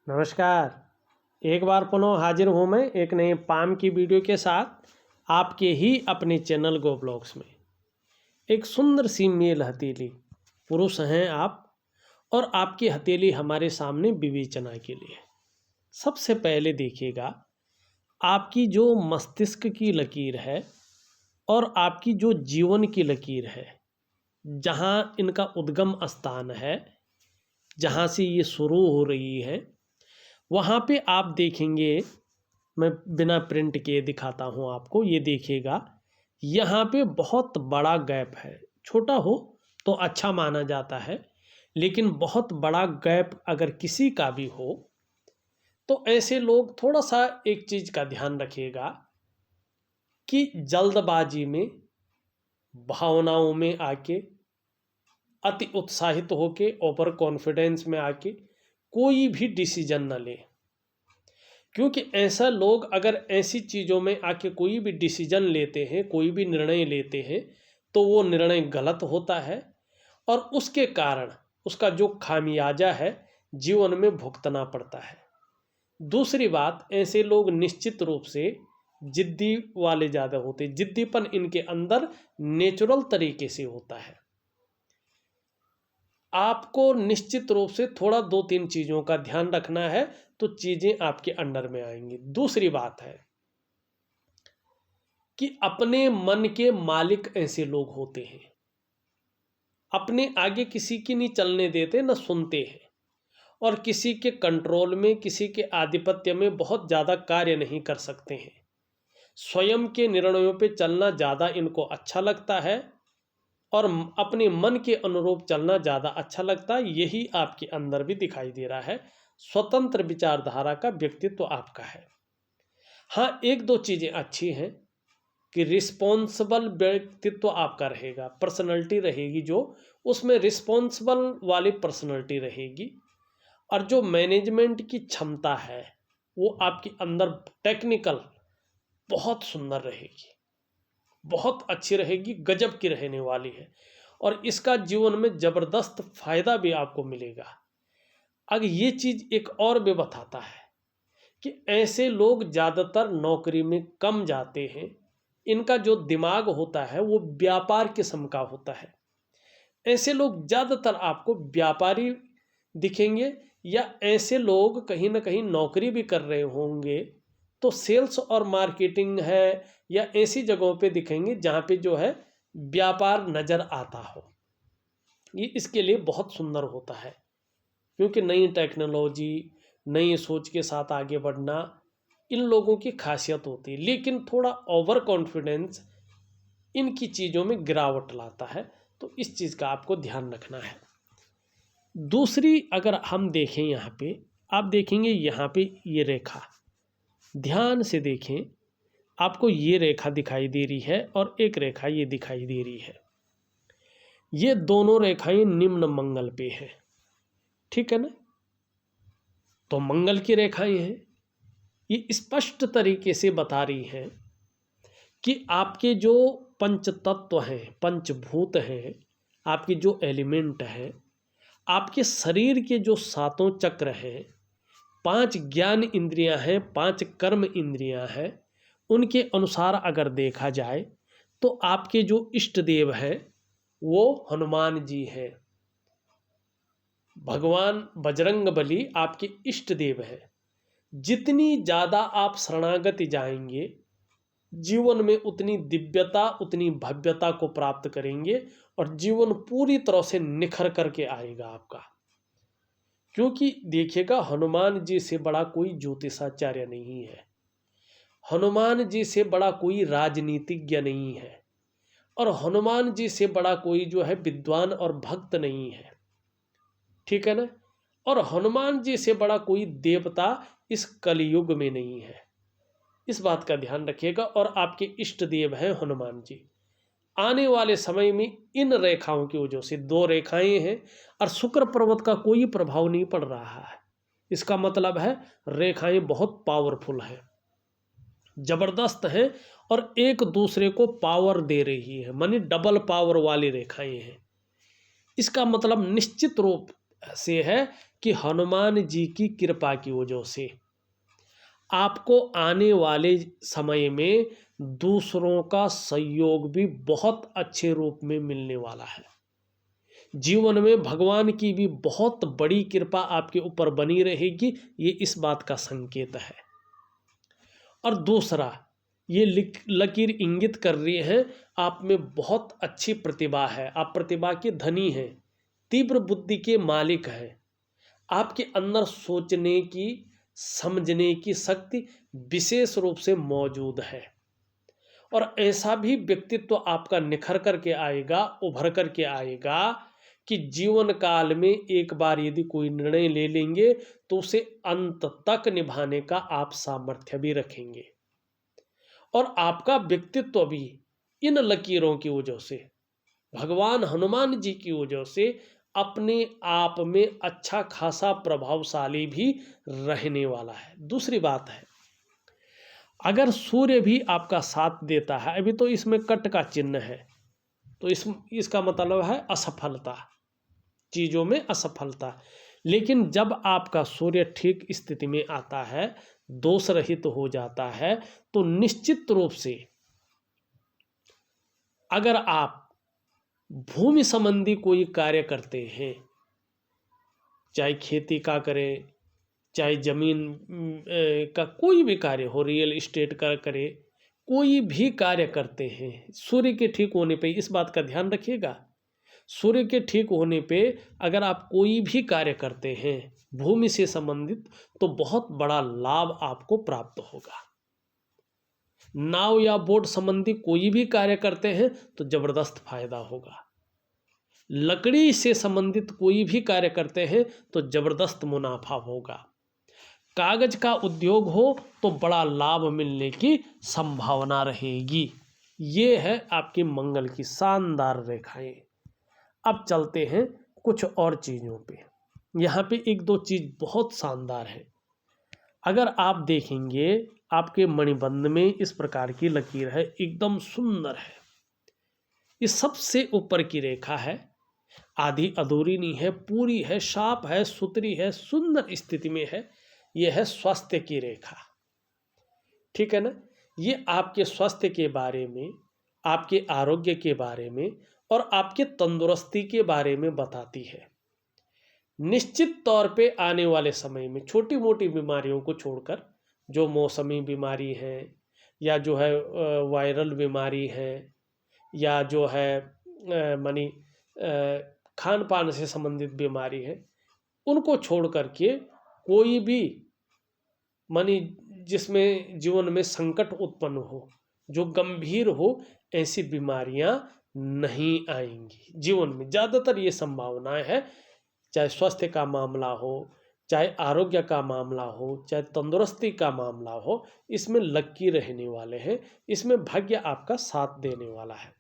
नमस्कार। एक बार पुनः हाजिर हूँ मैं एक नए पाम की वीडियो के साथ आपके ही अपने चैनल गो ब्लॉग्स में। एक सुंदर सी मेल हथेली, पुरुष हैं आप और आपकी हथेली हमारे सामने विवेचना के लिए। सबसे पहले देखिएगा, आपकी जो मस्तिष्क की लकीर है और आपकी जो जीवन की लकीर है, जहाँ इनका उद्गम स्थान है, जहाँ से ये शुरू हो रही है, वहाँ पे आप देखेंगे। मैं बिना प्रिंट के दिखाता हूँ आपको, ये देखिएगा। यहाँ पे बहुत बड़ा गैप है। छोटा हो तो अच्छा माना जाता है, लेकिन बहुत बड़ा गैप अगर किसी का भी हो तो ऐसे लोग थोड़ा सा एक चीज़ का ध्यान रखिएगा कि जल्दबाजी में, भावनाओं में आके, अति उत्साहित होके, ओवर कॉन्फिडेंस में आके कोई भी डिसीजन न ले। क्योंकि ऐसा लोग अगर ऐसी चीज़ों में आके कोई भी डिसीजन लेते हैं, कोई भी निर्णय लेते हैं, तो वो निर्णय गलत होता है और उसके कारण उसका जो खामियाजा है जीवन में भुगतना पड़ता है। दूसरी बात, ऐसे लोग निश्चित रूप से जिद्दी वाले ज़्यादा होते, जिद्दीपन इनके अंदर नेचुरल तरीके से होता है। आपको निश्चित रूप से थोड़ा 2-3 चीज़ों का ध्यान रखना है तो चीज़ें आपके अंडर में आएंगी। दूसरी बात है कि अपने मन के मालिक ऐसे लोग होते हैं, अपने आगे किसी की नहीं चलने देते, न सुनते हैं और किसी के कंट्रोल में, किसी के आधिपत्य में बहुत ज़्यादा कार्य नहीं कर सकते हैं। स्वयं के निर्णयों पे चलना ज़्यादा इनको अच्छा लगता है और अपने मन के अनुरूप चलना ज़्यादा अच्छा लगता है। यही आपके अंदर भी दिखाई दे रहा है। स्वतंत्र विचारधारा का व्यक्तित्व आपका है। हाँ, एक दो चीज़ें अच्छी हैं कि रिस्पॉन्सिबल व्यक्तित्व आपका रहेगा, पर्सनैलिटी रहेगी जो, उसमें रिस्पॉन्सिबल वाली पर्सनैलिटी रहेगी। और जो मैनेजमेंट की क्षमता है वो आपके अंदर टेक्निकल बहुत सुंदर रहेगी, बहुत अच्छी रहेगी, गजब की रहने वाली है और इसका जीवन में ज़बरदस्त फायदा भी आपको मिलेगा। अब ये चीज़ एक और भी बताता है कि ऐसे लोग ज़्यादातर नौकरी में कम जाते हैं। इनका जो दिमाग होता है वो व्यापार किस्म का होता है। ऐसे लोग ज़्यादातर आपको व्यापारी दिखेंगे, या ऐसे लोग कहीं ना कहीं नौकरी भी कर रहे होंगे तो सेल्स और मार्केटिंग है या ऐसी जगहों पे दिखेंगे जहाँ पे जो है व्यापार नज़र आता हो। ये इसके लिए बहुत सुंदर होता है, क्योंकि नई टेक्नोलॉजी, नई सोच के साथ आगे बढ़ना इन लोगों की खासियत होती है। लेकिन थोड़ा ओवर कॉन्फिडेंस इनकी चीज़ों में गिरावट लाता है, तो इस चीज़ का आपको ध्यान रखना है। दूसरी अगर हम देखें, यहाँ पे आप देखेंगे, यहाँ पे ये रेखा ध्यान से देखें, आपको ये रेखा दिखाई दे रही है और एक रेखा ये दिखाई दे रही है। ये दोनों रेखाएं निम्न मंगल पे हैं, ठीक है ना। तो मंगल की रेखाएं हैं, ये स्पष्ट तरीके से बता रही हैं कि आपके जो पंच तत्व हैं, पंचभूत हैं, आपके जो एलिमेंट हैं, आपके शरीर के जो 7 चक्र हैं, 5 ज्ञान इंद्रियां हैं, 5 कर्म इंद्रियां हैं, उनके अनुसार अगर देखा जाए तो आपके जो इष्ट देव हैं वो हनुमान जी हैं। भगवान बजरंग बली आपके इष्ट देव हैं। जितनी ज़्यादा आप शरणागति जाएंगे, जीवन में उतनी दिव्यता, उतनी भव्यता को प्राप्त करेंगे और जीवन पूरी तरह से निखर करके आएगा आपका। क्योंकि देखिएगा, हनुमान जी से बड़ा कोई ज्योतिषाचार्य नहीं है, हनुमान जी से बड़ा कोई राजनीतिज्ञ नहीं है और हनुमान जी से बड़ा कोई जो है विद्वान और भक्त नहीं है, ठीक है ना। और हनुमान जी से बड़ा कोई देवता इस कलयुग में नहीं है, इस बात का ध्यान रखिएगा। और आपके इष्ट देव हैं हनुमान जी। आने वाले समय में इन रेखाओं की वजह से 2 रेखाएं हैं और शुक्र पर्वत का कोई प्रभाव नहीं पड़ रहा है। इसका मतलब है रेखाएं बहुत पावरफुल हैं, जबरदस्त हैं और एक दूसरे को पावर दे रही है, मानी डबल पावर वाली रेखाएं हैं। इसका मतलब निश्चित रूप से है कि हनुमान जी की कृपा की वजह से आपको आने वाले समय में दूसरों का सहयोग भी बहुत अच्छे रूप में मिलने वाला है। जीवन में भगवान की भी बहुत बड़ी कृपा आपके ऊपर बनी रहेगी, ये इस बात का संकेत है। और दूसरा, ये लकीर इंगित कर रही है आप में बहुत अच्छी प्रतिभा है, आप प्रतिभा के धनी हैं, तीव्र बुद्धि के मालिक हैं। आपके अंदर सोचने की, समझने की शक्ति विशेष रूप से मौजूद है। और ऐसा भी व्यक्तित्व आपका निखर करके आएगा, उभर करके आएगा कि जीवन काल में एक बार यदि कोई निर्णय ले लेंगे तो उसे अंत तक निभाने का आप सामर्थ्य भी रखेंगे। और आपका व्यक्तित्व भी इन लकीरों की वजह से, भगवान हनुमान जी की वजह से अपने आप में अच्छा खासा प्रभावशाली भी रहने वाला है। दूसरी बात है, अगर सूर्य भी आपका साथ देता है, अभी तो इसमें कट का चिन्ह है, तो इसका मतलब है असफलता, चीज़ों में असफलता। लेकिन जब आपका सूर्य ठीक स्थिति में आता है, दोष रहित हो जाता है, तो निश्चित रूप से अगर आप भूमि संबंधी कोई कार्य करते हैं, चाहे खेती का करें, चाहे जमीन का कोई भी कार्य हो, रियल इस्टेट का करें, कोई भी कार्य करते हैं, सूर्य के ठीक होने पे इस बात का ध्यान रखिएगा। सूर्य के ठीक होने पे अगर आप कोई भी कार्य करते हैं भूमि से संबंधित, तो बहुत बड़ा लाभ आपको प्राप्त होगा। नाव या बोट संबंधी कोई भी कार्य करते हैं तो जबरदस्त फायदा होगा। लकड़ी से संबंधित कोई भी कार्य करते हैं तो जबरदस्त मुनाफा होगा। कागज का उद्योग हो तो बड़ा लाभ मिलने की संभावना रहेगी। ये है आपकी मंगल की शानदार रेखाएं। अब चलते हैं कुछ और चीज़ों पे। यहाँ पे एक दो चीज़ बहुत शानदार है। अगर आप देखेंगे आपके मणिबंध में इस प्रकार की लकीर है, एकदम सुंदर है। ये सबसे ऊपर की रेखा है, आधी अधूरी नहीं है, पूरी है, साफ है, सुथरी है, सुंदर स्थिति में है। यह है स्वास्थ्य की रेखा, ठीक है ना। ये आपके स्वास्थ्य के बारे में, आपके आरोग्य के बारे में और आपके तंदुरुस्ती के बारे में बताती है। निश्चित तौर पे आने वाले समय में छोटी मोटी बीमारियों को छोड़कर, जो मौसमी बीमारी है या जो है वायरल बीमारी है या जो है मानी खान पान से संबंधित बीमारी है, उनको छोड़ करके कोई भी मानी जिसमें जीवन में संकट उत्पन्न हो, जो गंभीर हो, ऐसी बीमारियां नहीं आएंगी। जीवन में ज़्यादातर ये संभावनाएं है, चाहे स्वास्थ्य का मामला हो, चाहे आरोग्य का मामला हो, चाहे तंदुरुस्ती का मामला हो, इसमें लकी रहने वाले हैं, इसमें भाग्य आपका साथ देने वाला है।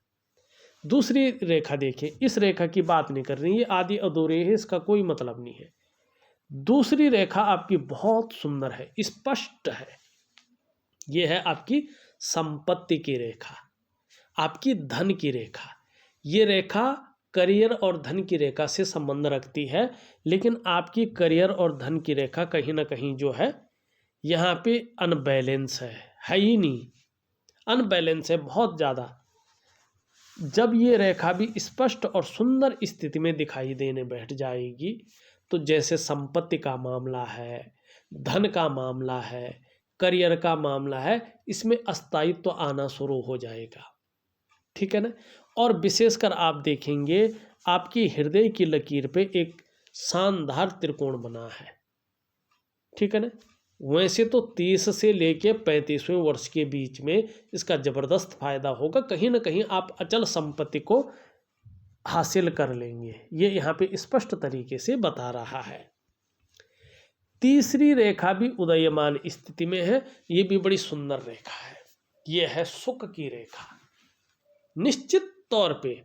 दूसरी रेखा देखिए, इस रेखा की बात नहीं कर रही, ये आदि अधूरे है, इसका कोई मतलब नहीं है। दूसरी रेखा आपकी बहुत सुंदर है, स्पष्ट है। ये है आपकी संपत्ति की रेखा, आपकी धन की रेखा। ये रेखा करियर और धन की रेखा से संबंध रखती है, लेकिन आपकी करियर और धन की रेखा कहीं ना कहीं जो है यहाँ पे अनबैलेंस है ही नहीं, अनबैलेंस है बहुत ज़्यादा। जब ये रेखा भी स्पष्ट और सुंदर स्थिति में दिखाई देने बैठ जाएगी, तो जैसे संपत्ति का मामला है, धन का मामला है, करियर का मामला है, इसमें अस्थायित्व आना शुरू हो जाएगा, ठीक है ना। और विशेषकर आप देखेंगे आपकी हृदय की लकीर पे एक शानदार त्रिकोण बना है, ठीक है ना। वैसे तो 30 से लेके 35वें वर्ष के बीच में इसका जबरदस्त फायदा होगा, कहीं ना कहीं आप अचल संपत्ति को हासिल कर लेंगे, ये यहाँ पे स्पष्ट तरीके से बता रहा है। तीसरी रेखा भी उदयमान स्थिति में है, ये भी बड़ी सुंदर रेखा है। ये है सुख की रेखा। निश्चित तौर पे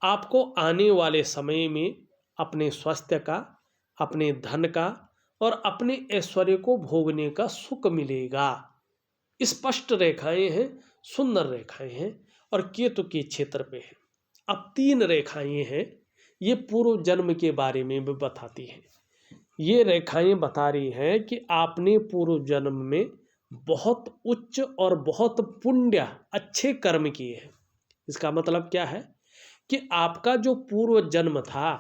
आपको आने वाले समय में अपने स्वास्थ्य का, अपने धन का और अपने ऐश्वर्य को भोगने का सुख मिलेगा। स्पष्ट रेखाएं हैं, सुंदर रेखाएं हैं और केतु के क्षेत्र पे है। अब 3 रेखाएं हैं, ये पूर्व जन्म के बारे में भी बताती है। ये रेखाएं बता रही हैं कि आपने पूर्व जन्म में बहुत उच्च और बहुत पुण्य अच्छे कर्म किए हैं। इसका मतलब क्या है कि आपका जो पूर्व जन्म था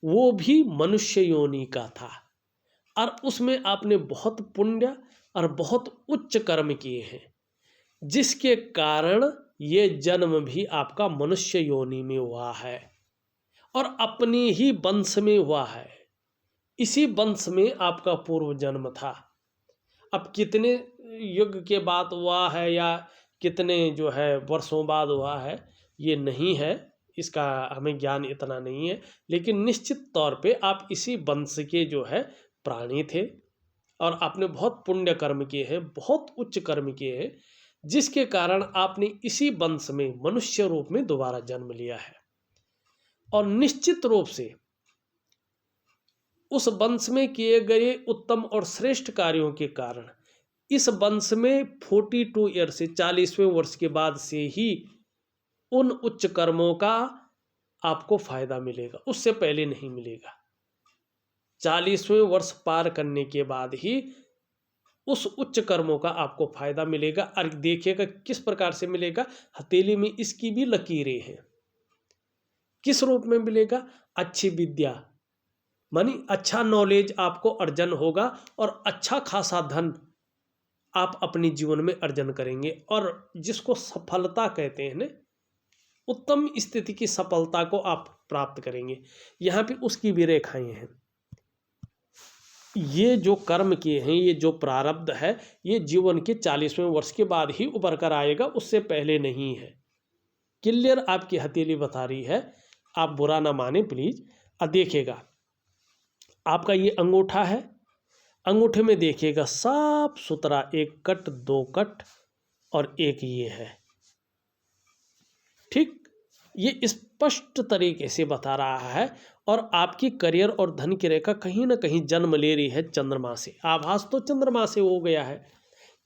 वो भी मनुष्य योनि का था और उसमें आपने बहुत पुण्य और बहुत उच्च कर्म किए हैं, जिसके कारण ये जन्म भी आपका मनुष्य योनि में हुआ है और अपने ही वंश में हुआ है। इसी वंश में आपका पूर्व जन्म था। अब कितने युग के बाद हुआ है या कितने जो है वर्षों बाद हुआ है ये नहीं है, इसका हमें ज्ञान इतना नहीं है, लेकिन निश्चित तौर पे आप इसी वंश के जो है प्राणी थे और आपने बहुत पुण्य कर्म किए हैं, बहुत उच्च कर्म किए हैं, जिसके कारण आपने इसी वंश में मनुष्य रूप में दोबारा जन्म लिया है। और निश्चित रूप से उस वंश में किए गए उत्तम और श्रेष्ठ कार्यों के कारण इस वंश में 42 ईयर से 40वें वर्ष के बाद से ही उन उच्च कर्मों का आपको फायदा मिलेगा, उससे पहले नहीं मिलेगा। 40वें वर्ष पार करने के बाद ही उस उच्च कर्मों का आपको फायदा मिलेगा। और देखिएगा किस प्रकार से मिलेगा, हथेली में इसकी भी लकीरें हैं। किस रूप में मिलेगा? अच्छी विद्या मानी अच्छा नॉलेज आपको अर्जन होगा और अच्छा खासा धन आप अपने जीवन में अर्जन करेंगे और जिसको सफलता कहते हैं ना, उत्तम स्थिति की सफलता को आप प्राप्त करेंगे। यहाँ पे उसकी भी रेखाएं हैं। ये जो कर्म किए हैं, ये जो प्रारब्ध है, ये जीवन के 40वें वर्ष के बाद ही उभर कर आएगा, उससे पहले नहीं है। क्लियर आपकी हथेली बता रही है, आप बुरा ना माने प्लीज। अब देखिएगा आपका ये अंगूठा है, अंगूठे में देखिएगा साफ सुथरा एक कट, दो कट और एक ये है, ठीक। ये स्पष्ट तरीके से बता रहा है और आपकी करियर और धन की रेखा कहीं ना कहीं जन्म ले रही है चंद्रमा से। आभास तो चंद्रमा से हो गया है,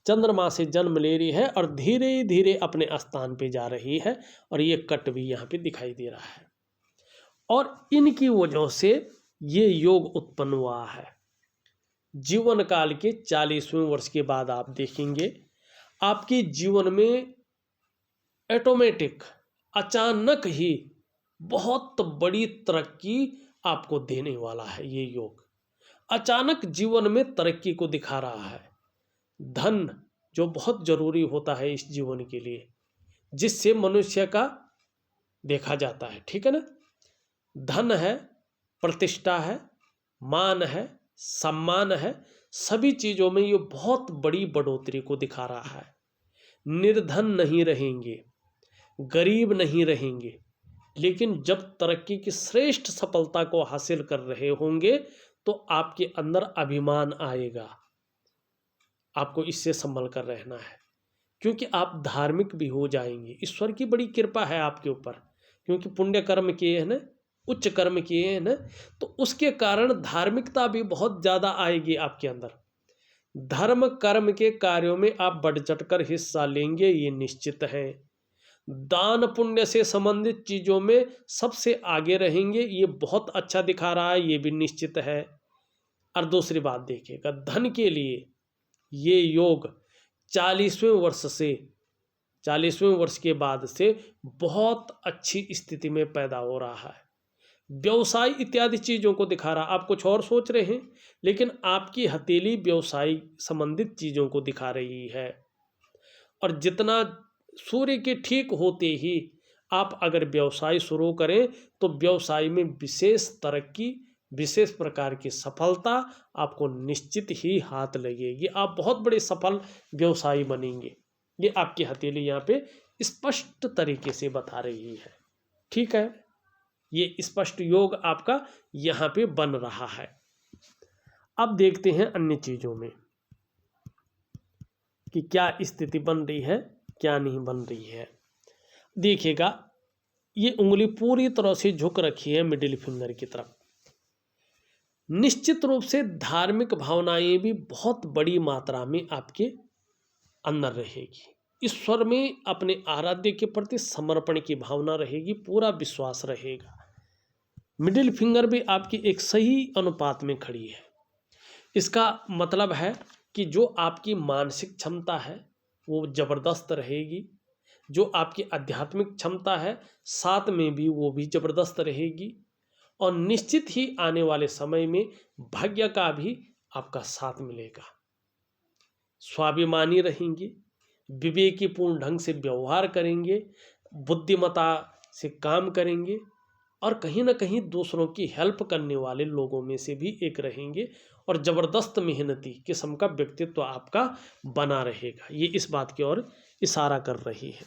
चंद्रमा से जन्म ले रही है और धीरे धीरे अपने स्थान पे जा रही है और ये कट भी यहाँ पे दिखाई दे रहा है और इनकी वजह से ये योग उत्पन्न हुआ है। जीवन काल के 40वें वर्ष के बाद आप देखेंगे आपके जीवन में ऑटोमेटिक अचानक ही बहुत बड़ी तरक्की आपको देने वाला है। ये योग अचानक जीवन में तरक्की को दिखा रहा है। धन जो बहुत जरूरी होता है इस जीवन के लिए, जिससे मनुष्य का देखा जाता है, ठीक है ना। धन है, प्रतिष्ठा है, मान है, सम्मान है, सभी चीजों में ये बहुत बड़ी बढ़ोतरी को दिखा रहा है। निर्धन नहीं रहेंगे, गरीब नहीं रहेंगे, लेकिन जब तरक्की की श्रेष्ठ सफलता को हासिल कर रहे होंगे तो आपके अंदर अभिमान आएगा। आपको इससे संभल कर रहना है, क्योंकि आप धार्मिक भी हो जाएंगे। ईश्वर की बड़ी कृपा है आपके ऊपर, क्योंकि पुण्य कर्म किए हैं ना, उच्च कर्म किए हैं ना, तो उसके कारण धार्मिकता भी बहुत ज़्यादा आएगी आपके अंदर। धर्म कर्म के कार्यों में आप बढ़ चढ़कर हिस्सा लेंगे, ये निश्चित है। दान पुण्य से संबंधित चीज़ों में सबसे आगे रहेंगे, ये बहुत अच्छा दिखा रहा है, ये भी निश्चित है। और दूसरी बात देखिएगा, धन के लिए ये योग 40वें वर्ष के बाद से बहुत अच्छी स्थिति में पैदा हो रहा है। व्यवसाय इत्यादि चीज़ों को दिखा रहा। आप कुछ और सोच रहे हैं, लेकिन आपकी हथेली व्यवसाय संबंधित चीज़ों को दिखा रही है। और जितना सूर्य के ठीक होते ही आप अगर व्यवसाय शुरू करें तो व्यवसाय में विशेष तरक्की, विशेष प्रकार की सफलता आपको निश्चित ही हाथ लगेगी। आप बहुत बड़े सफल व्यवसायी बनेंगे। ये आपकी हथेली यहाँ पे स्पष्ट तरीके से बता रही है, ठीक है। ये स्पष्ट योग आपका यहाँ पे बन रहा है। अब देखते हैं अन्य चीज़ों में कि क्या स्थिति बन रही है, क्या नहीं बन रही है। देखिएगा ये उंगली पूरी तरह से झुक रखी है मिडिल फिंगर की तरफ। निश्चित रूप से धार्मिक भावनाएं भी बहुत बड़ी मात्रा में आपके अंदर रहेगी। ईश्वर में अपने आराध्य के प्रति समर्पण की भावना रहेगी, पूरा विश्वास रहेगा। मिडिल फिंगर भी आपकी एक सही अनुपात में खड़ी है। इसका मतलब है कि जो आपकी मानसिक क्षमता है वो जबरदस्त रहेगी, जो आपकी आध्यात्मिक क्षमता है साथ में भी वो भी जबरदस्त रहेगी, और निश्चित ही आने वाले समय में भाग्य का भी आपका साथ मिलेगा। स्वाभिमानी रहेंगे, विवेकीपूर्ण ढंग से व्यवहार करेंगे, बुद्धिमत्ता से काम करेंगे, और कहीं ना कहीं दूसरों की हेल्प करने वाले लोगों में से भी एक रहेंगे, और ज़बरदस्त मेहनती किस्म का व्यक्तित्व आपका बना रहेगा। ये इस बात की ओर इशारा कर रही है।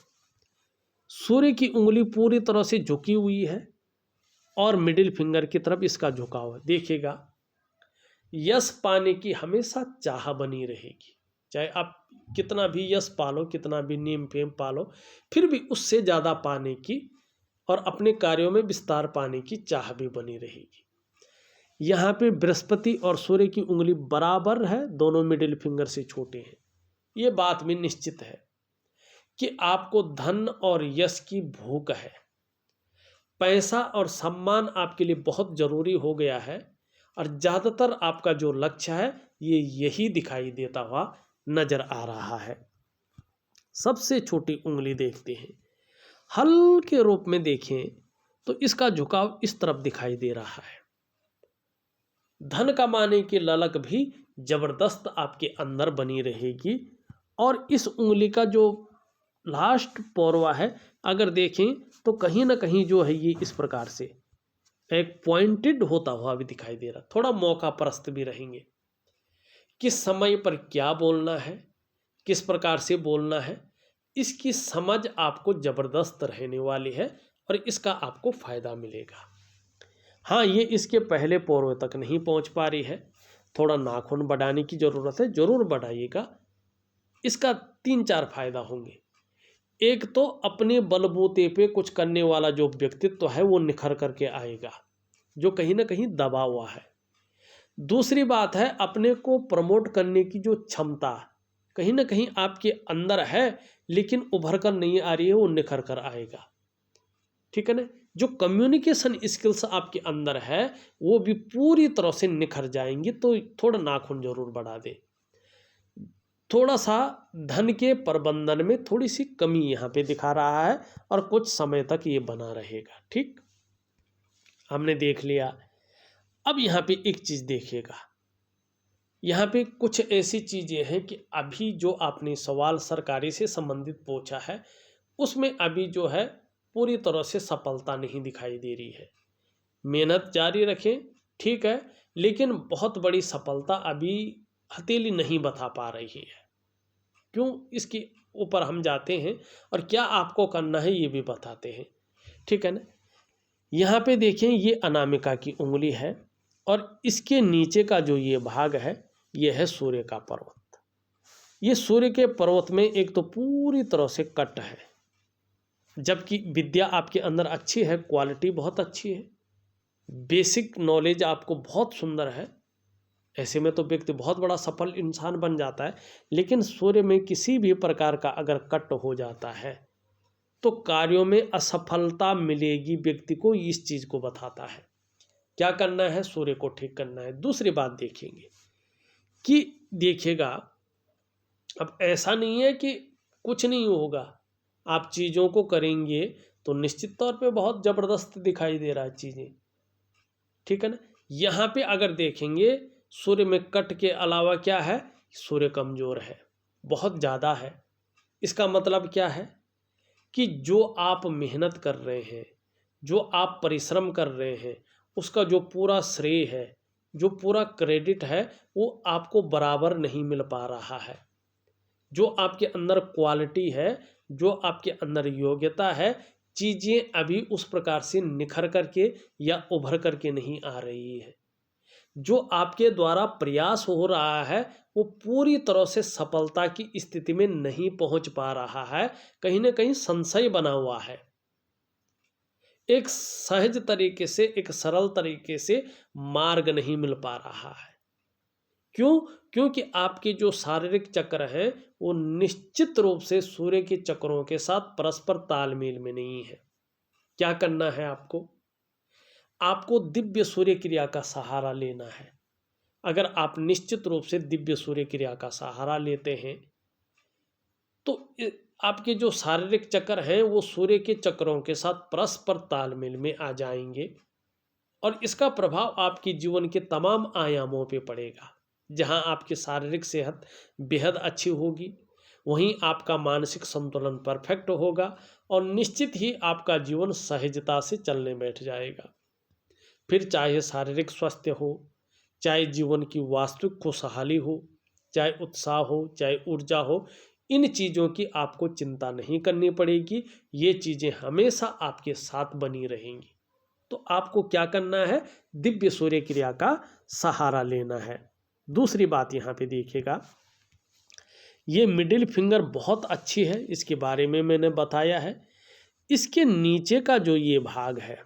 सूर्य की उंगली पूरी तरह से झुकी हुई है और मिडिल फिंगर की तरफ इसका झुकाव है। देखिएगा, यश पाने की हमेशा चाह बनी रहेगी। चाहे आप कितना भी यश पालो, कितना भी नेम फेम पालो, फिर भी उससे ज़्यादा पाने की और अपने कार्यों में विस्तार पाने की चाह भी बनी रहेगी। यहाँ पे बृहस्पति और सूर्य की उंगली बराबर है, दोनों मिडिल फिंगर से छोटे हैं। ये बात भी निश्चित है कि आपको धन और यश की भूख है। पैसा और सम्मान आपके लिए बहुत ज़रूरी हो गया है, और ज़्यादातर आपका जो लक्ष्य है ये यही दिखाई देता हुआ नज़र आ रहा है। सबसे छोटी उंगली देखते हैं, हल्के रूप में देखें तो इसका झुकाव इस तरफ दिखाई दे रहा है। धन कमाने की ललक भी जबरदस्त आपके अंदर बनी रहेगी, और इस उंगली का जो लास्ट पौरवा है अगर देखें तो कहीं ना कहीं जो है ये इस प्रकार से एक पॉइंटेड होता हुआ भी दिखाई दे रहा। थोड़ा मौका परस्त भी रहेंगे, किस समय पर क्या बोलना है, किस प्रकार से बोलना है, इसकी समझ आपको ज़बरदस्त रहने वाली है और इसका आपको फ़ायदा मिलेगा। हाँ, ये इसके पहले पौरवे तक नहीं पहुंच पा रही है, थोड़ा नाखून बढ़ाने की ज़रूरत है, ज़रूर बढ़ाइएगा। इसका 3-4 फायदा होंगे। एक तो अपने बलबूते पे कुछ करने वाला जो व्यक्तित्व है वो निखर करके आएगा, जो कहीं ना कहीं दबा हुआ है। दूसरी बात है, अपने को प्रमोट करने की जो क्षमता कहीं ना कहीं आपके अंदर है लेकिन उभर कर नहीं आ रही है, वो निखर कर आएगा। ठीक है ना। जो कम्युनिकेशन स्किल्स आपके अंदर है वो भी पूरी तरह से निखर जाएंगी। तो थोड़ा नाखून जरूर बढ़ा दे। थोड़ा सा धन के प्रबंधन में थोड़ी सी कमी यहाँ पे दिखा रहा है और कुछ समय तक ये बना रहेगा। ठीक, हमने देख लिया। अब यहाँ पे एक चीज़ देखिएगा, यहाँ पे कुछ ऐसी चीज़ें हैं कि अभी जो आपने सवाल सरकारी से संबंधित पूछा है उसमें अभी जो है पूरी तरह से सफलता नहीं दिखाई दे रही है। मेहनत जारी रखें, ठीक है, लेकिन बहुत बड़ी सफलता अभी हथेली नहीं बता पा रही है। क्यों, इसके ऊपर हम जाते हैं और क्या आपको करना है ये भी बताते हैं। ठीक है ना। यहाँ पे देखें, ये अनामिका की उंगली है और इसके नीचे का जो ये भाग है ये है सूर्य का पर्वत। ये सूर्य के पर्वत में एक तो पूरी तरह से कट है, जबकि विद्या आपके अंदर अच्छी है, क्वालिटी बहुत अच्छी है, बेसिक नॉलेज आपको बहुत सुंदर है। ऐसे में तो व्यक्ति बहुत बड़ा सफल इंसान बन जाता है। लेकिन सूर्य में किसी भी प्रकार का अगर कट हो जाता है तो कार्यों में असफलता मिलेगी, व्यक्ति को इस चीज को बताता है। क्या करना है, सूर्य को ठीक करना है। दूसरी बात देखेंगे कि देखिएगा, अब ऐसा नहीं है कि कुछ नहीं होगा, आप चीज़ों को करेंगे तो निश्चित तौर पे बहुत ज़बरदस्त दिखाई दे रहा है चीज़ें। ठीक है ना। यहाँ पे अगर देखेंगे सूर्य में कट के अलावा क्या है, सूर्य कमज़ोर है, बहुत ज़्यादा है। इसका मतलब क्या है कि जो आप मेहनत कर रहे हैं, जो आप परिश्रम कर रहे हैं, उसका जो पूरा श्रेय है, जो पूरा क्रेडिट है, वो आपको बराबर नहीं मिल पा रहा है। जो आपके अंदर क्वालिटी है, जो आपके अंदर योग्यता है, चीज़ें अभी उस प्रकार से निखर करके या उभर करके नहीं आ रही है। जो आपके द्वारा प्रयास हो रहा है वो पूरी तरह से सफलता की स्थिति में नहीं पहुंच पा रहा है, कहीं ना कहीं संशय बना हुआ है। एक सहज तरीके से, एक सरल तरीके से मार्ग नहीं मिल पा रहा है। क्यों? क्योंकि आपके जो शारीरिक चक्र हैं वो निश्चित रूप से सूर्य के चक्रों के साथ परस्पर तालमेल में नहीं है। क्या करना है आपको? आपको दिव्य सूर्य क्रिया का सहारा लेना है। अगर आप निश्चित रूप से दिव्य सूर्य क्रिया का सहारा लेते हैं तो आपके जो शारीरिक चक्र हैं वो सूर्य के चक्रों के साथ परस्पर तालमेल में आ जाएंगे और इसका प्रभाव आपके जीवन के तमाम आयामों पे पड़ेगा। जहां आपकी शारीरिक सेहत बेहद अच्छी होगी, वहीं आपका मानसिक संतुलन परफेक्ट होगा और निश्चित ही आपका जीवन सहजता से चलने बैठ जाएगा। फिर चाहे शारीरिक स्वास्थ्य हो, चाहे जीवन की वास्तविक खुशहाली हो, चाहे उत्साह हो, चाहे ऊर्जा हो, इन चीज़ों की आपको चिंता नहीं करनी पड़ेगी। ये चीज़ें हमेशा आपके साथ बनी रहेंगी। तो आपको क्या करना है? दिव्य सूर्य क्रिया का सहारा लेना है। दूसरी बात यहाँ पे देखिएगा, ये मिडिल फिंगर बहुत अच्छी है, इसके बारे में मैंने बताया है। इसके नीचे का जो ये भाग है,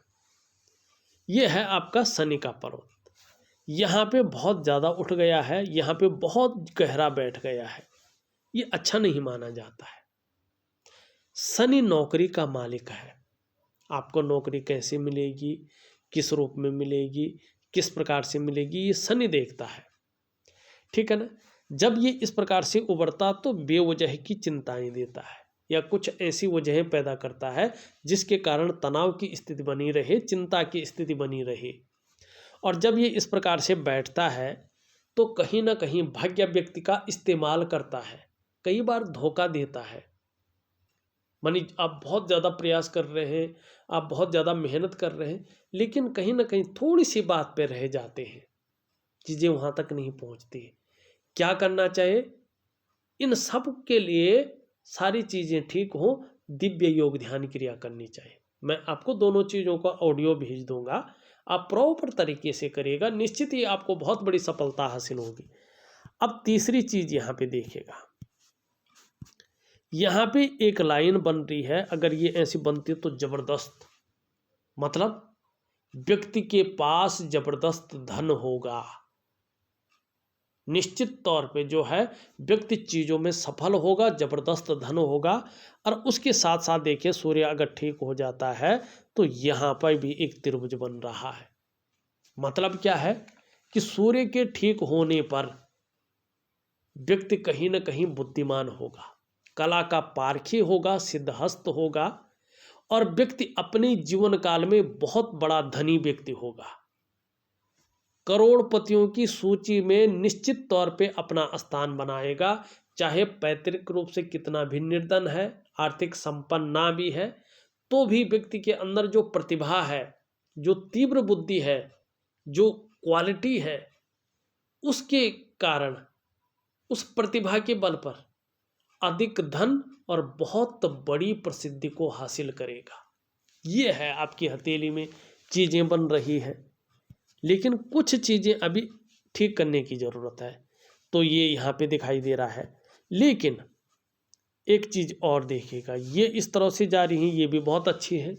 ये है आपका शनि का पर्वत। यहाँ पे बहुत ज़्यादा उठ गया है, यहाँ पे बहुत गहरा बैठ गया है, ये अच्छा नहीं माना जाता है। शनि नौकरी का मालिक है। आपको नौकरी कैसे मिलेगी, किस रूप में मिलेगी, किस प्रकार से मिलेगी, ये शनि देखता है, ठीक है ना। जब ये इस प्रकार से उभरता तो बेवजह की चिंताएं देता है या कुछ ऐसी वजहें पैदा करता है जिसके कारण तनाव की स्थिति बनी रहे, चिंता की स्थिति बनी रहे। और जब ये इस प्रकार से बैठता है तो कहीं ना कहीं भाग्य व्यक्ति का इस्तेमाल करता है, कई बार धोखा देता है। मानी आप बहुत ज़्यादा प्रयास कर रहे हैं, आप बहुत ज़्यादा मेहनत कर रहे हैं, लेकिन कहीं ना कहीं थोड़ी सी बात पे रह जाते हैं, चीज़ें वहाँ तक नहीं पहुँचती। क्या करना चाहिए? इन सब के लिए सारी चीज़ें ठीक हो, दिव्य योग ध्यान क्रिया करनी चाहिए। मैं आपको दोनों चीज़ों का ऑडियो भेज दूंगा, आप प्रॉपर तरीके से करिएगा, निश्चित ही आपको बहुत बड़ी सफलता हासिल होगी। अब तीसरी चीज़ यहाँ पे देखिएगा, यहाँ पे एक लाइन बन रही है, अगर ये ऐसी बनती तो ज़बरदस्त, मतलब व्यक्ति के पास ज़बरदस्त धन होगा। निश्चित तौर पे जो है व्यक्ति चीज़ों में सफल होगा, ज़बरदस्त धन होगा। और उसके साथ साथ देखिए सूर्य अगर ठीक हो जाता है तो यहाँ पर भी एक त्रिभुज बन रहा है। मतलब क्या है कि सूर्य के ठीक होने पर व्यक्ति कहीं ना कहीं बुद्धिमान होगा, कला का पारखी होगा, सिद्धहस्त होगा और व्यक्ति अपने जीवन काल में बहुत बड़ा धनी व्यक्ति होगा। करोड़पतियों की सूची में निश्चित तौर पे अपना स्थान बनाएगा, चाहे पैतृक रूप से कितना भी निर्धन है, आर्थिक संपन्न ना भी है, तो भी व्यक्ति के अंदर जो प्रतिभा है, जो तीव्र बुद्धि है, जो क्वालिटी है, उसके कारण उस प्रतिभा के बल पर अधिक धन और बहुत बड़ी प्रसिद्धि को हासिल करेगा। ये है आपकी हथेली में चीज़ें बन रही हैं, लेकिन कुछ चीज़ें अभी ठीक करने की ज़रूरत है। तो ये यहाँ पे दिखाई दे रहा है, लेकिन एक चीज़ और देखिएगा, ये इस तरह से जा रही है, ये भी बहुत अच्छी है।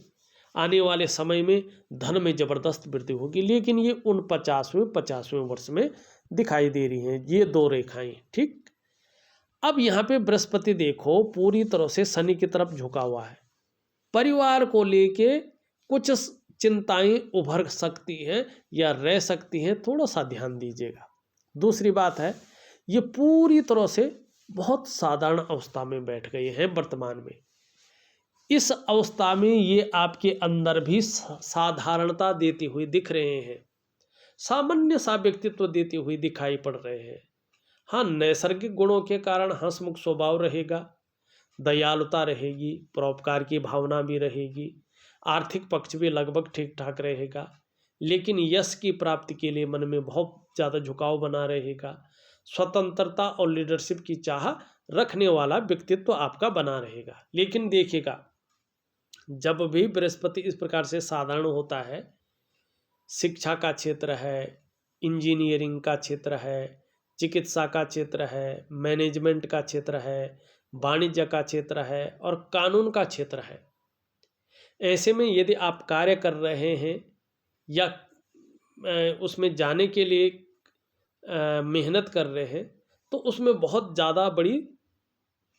आने वाले समय में धन में ज़बरदस्त वृद्धि होगी, लेकिन ये 49वें वर्ष में दिखाई दे रही हैं ये दो रेखाएं, ठीक। अब यहाँ पे बृहस्पति देखो पूरी तरह से शनि की तरफ झुका हुआ है। परिवार को लेके कुछ चिंताएं उभर सकती हैं या रह सकती हैं, थोड़ा सा ध्यान दीजिएगा। दूसरी बात है, ये पूरी तरह से बहुत साधारण अवस्था में बैठ गए हैं वर्तमान में। इस अवस्था में ये आपके अंदर भी साधारणता देती हुई दिख रहे हैं, सामान्य सा व्यक्तित्व देती हुई दिखाई पड़ रहे हैं। हाँ, नैसर्गिक गुणों के कारण हंसमुख स्वभाव रहेगा, दयालुता रहेगी, परोपकार की भावना भी रहेगी, आर्थिक पक्ष भी लगभग ठीक ठाक रहेगा, लेकिन यश की प्राप्ति के लिए मन में बहुत ज़्यादा झुकाव बना रहेगा। स्वतंत्रता और लीडरशिप की चाह रखने वाला व्यक्तित्व आपका बना रहेगा। लेकिन देखिएगा, जब भी बृहस्पति इस प्रकार से साधारण होता है, शिक्षा का क्षेत्र है, इंजीनियरिंग का क्षेत्र है, चिकित्सा का क्षेत्र है, मैनेजमेंट का क्षेत्र है, वाणिज्य का क्षेत्र है और कानून का क्षेत्र है, ऐसे में यदि आप कार्य कर रहे हैं या उसमें जाने के लिए मेहनत कर रहे हैं तो उसमें बहुत ज़्यादा बड़ी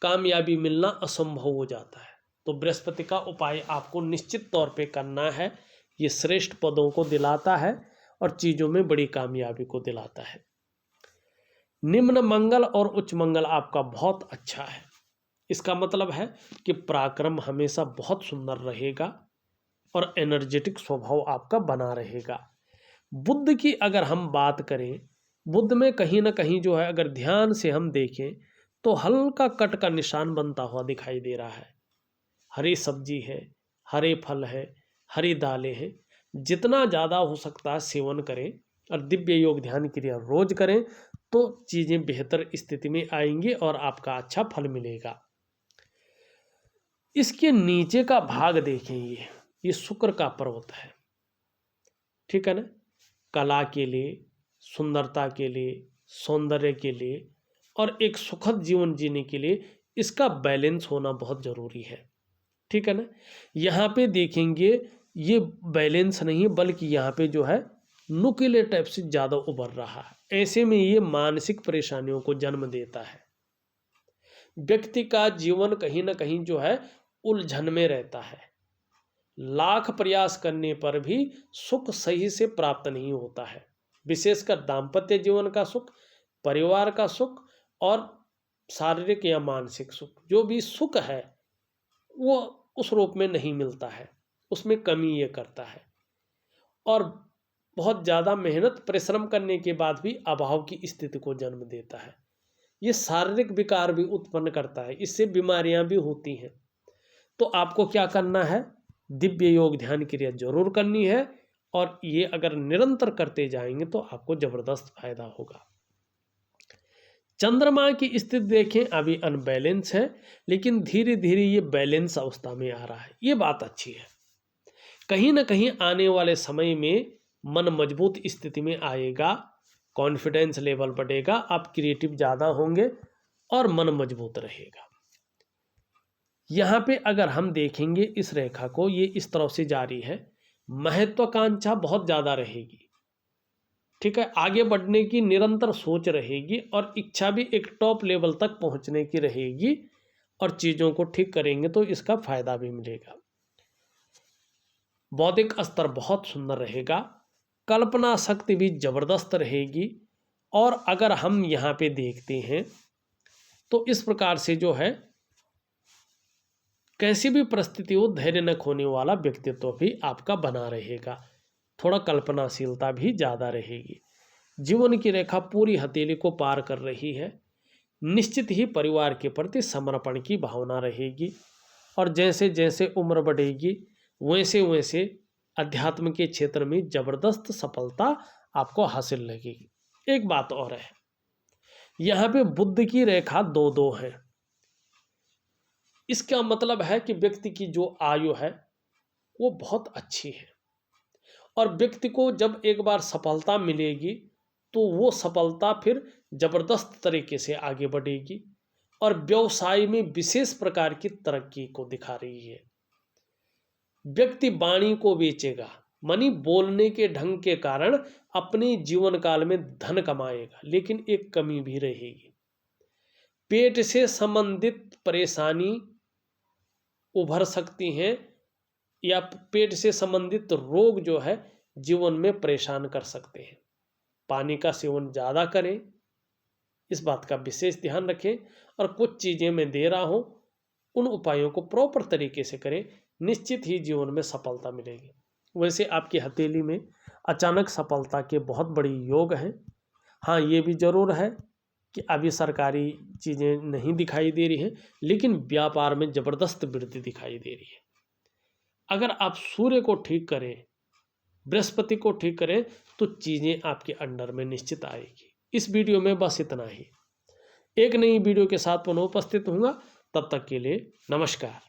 कामयाबी मिलना असंभव हो जाता है। तो बृहस्पति का उपाय आपको निश्चित तौर पे करना है। ये श्रेष्ठ पदों को दिलाता है और चीज़ों में बड़ी कामयाबी को दिलाता है। निम्न मंगल और उच्च मंगल आपका बहुत अच्छा है। इसका मतलब है कि पराक्रम हमेशा बहुत सुंदर रहेगा और एनर्जेटिक स्वभाव आपका बना रहेगा। बुध की अगर हम बात करें, बुध में कहीं ना कहीं जो है अगर ध्यान से हम देखें तो हल्का कट का निशान बनता हुआ दिखाई दे रहा है। हरी सब्जी है, हरे फल है, हरी दालें हैं, जितना ज़्यादा हो सकता है सेवन करें और दिव्य योग ध्यान क्रिया रोज करें तो चीज़ें बेहतर स्थिति में आएंगी और आपका अच्छा फल मिलेगा। इसके नीचे का भाग देखें, ये शुक्र का पर्वत है, ठीक है ना। कला के लिए, सुंदरता के लिए, सौंदर्य के लिए और एक सुखद जीवन जीने के लिए इसका बैलेंस होना बहुत ज़रूरी है, ठीक है ना। यहाँ पे देखेंगे ये बैलेंस नहीं बल्कि यहाँ पे जो है नुकीले टाइप से ज़्यादा उभर रहा है। ऐसे में ये मानसिक परेशानियों को जन्म देता है। व्यक्ति का जीवन कहीं ना कहीं जो है उलझन में रहता है। लाख प्रयास करने पर भी सुख सही से प्राप्त नहीं होता है। विशेषकर दाम्पत्य जीवन का सुख, परिवार का सुख और शारीरिक या मानसिक सुख, जो भी सुख है वो उस रूप में नहीं मिलता है, उसमें कमी ये करता है। और बहुत ज़्यादा मेहनत परिश्रम करने के बाद भी अभाव की स्थिति को जन्म देता है। ये शारीरिक विकार भी उत्पन्न करता है, इससे बीमारियां भी होती हैं। तो आपको क्या करना है, दिव्य योग ध्यान क्रिया जरूर करनी है और ये अगर निरंतर करते जाएंगे तो आपको जबरदस्त फायदा होगा। चंद्रमा की स्थिति देखें, अभी अनबैलेंस है लेकिन धीरे धीरे ये बैलेंस अवस्था में आ रहा है। ये बात अच्छी है। कहीं ना कहीं आने वाले समय में मन मजबूत स्थिति में आएगा, कॉन्फिडेंस लेवल बढ़ेगा, आप क्रिएटिव ज़्यादा होंगे और मन मजबूत रहेगा। यहाँ पे अगर हम देखेंगे इस रेखा को, ये इस तरफ से जारी है, महत्वाकांक्षा बहुत ज़्यादा रहेगी, ठीक है। आगे बढ़ने की निरंतर सोच रहेगी और इच्छा भी एक टॉप लेवल तक पहुँचने की रहेगी और चीज़ों को ठीक करेंगे तो इसका फायदा भी मिलेगा। बौद्धिक स्तर बहुत सुंदर रहेगा, कल्पना शक्ति भी जबरदस्त रहेगी। और अगर हम यहाँ पे देखते हैं तो इस प्रकार से जो है कैसी भी परिस्थिति हो धैर्य न खोने वाला व्यक्तित्व भी आपका बना रहेगा। थोड़ा कल्पनाशीलता भी ज़्यादा रहेगी। जीवन की रेखा पूरी हथेली को पार कर रही है। निश्चित ही परिवार के प्रति समर्पण की भावना रहेगी और जैसे जैसे उम्र बढ़ेगी वैसे वैसे अध्यात्म के क्षेत्र में जबरदस्त सफलता आपको हासिल लगेगी। एक बात और है, यहाँ पे बुध की रेखा 2-2 है। इसका मतलब है कि व्यक्ति की जो आयु है वो बहुत अच्छी है और व्यक्ति को जब एक बार सफलता मिलेगी तो वो सफलता फिर जबरदस्त तरीके से आगे बढ़ेगी और व्यवसाय में विशेष प्रकार की तरक्की को दिखा रही है। व्यक्ति वाणी को बेचेगा, मानी बोलने के ढंग के कारण अपने जीवन काल में धन कमाएगा, लेकिन एक कमी भी रहेगी। पेट से संबंधित परेशानी उभर सकती हैं या पेट से संबंधित रोग जो है जीवन में परेशान कर सकते हैं। पानी का सेवन ज़्यादा करें, इस बात का विशेष ध्यान रखें और कुछ चीज़ें मैं दे रहा हूँ उन उपायों को प्रॉपर तरीके से करें, निश्चित ही जीवन में सफलता मिलेगी। वैसे आपकी हथेली में अचानक सफलता के बहुत बड़ी योग हैं। हाँ, ये भी ज़रूर है कि अभी सरकारी चीज़ें नहीं दिखाई दे रही हैं लेकिन व्यापार में ज़बरदस्त वृद्धि दिखाई दे रही है। अगर आप सूर्य को ठीक करें, बृहस्पति को ठीक करें तो चीज़ें आपके अंडर में निश्चित आएगी। इस वीडियो में बस इतना ही। एक नई वीडियो के साथ पुनः उपस्थित होऊंगा, तब तक के लिए नमस्कार।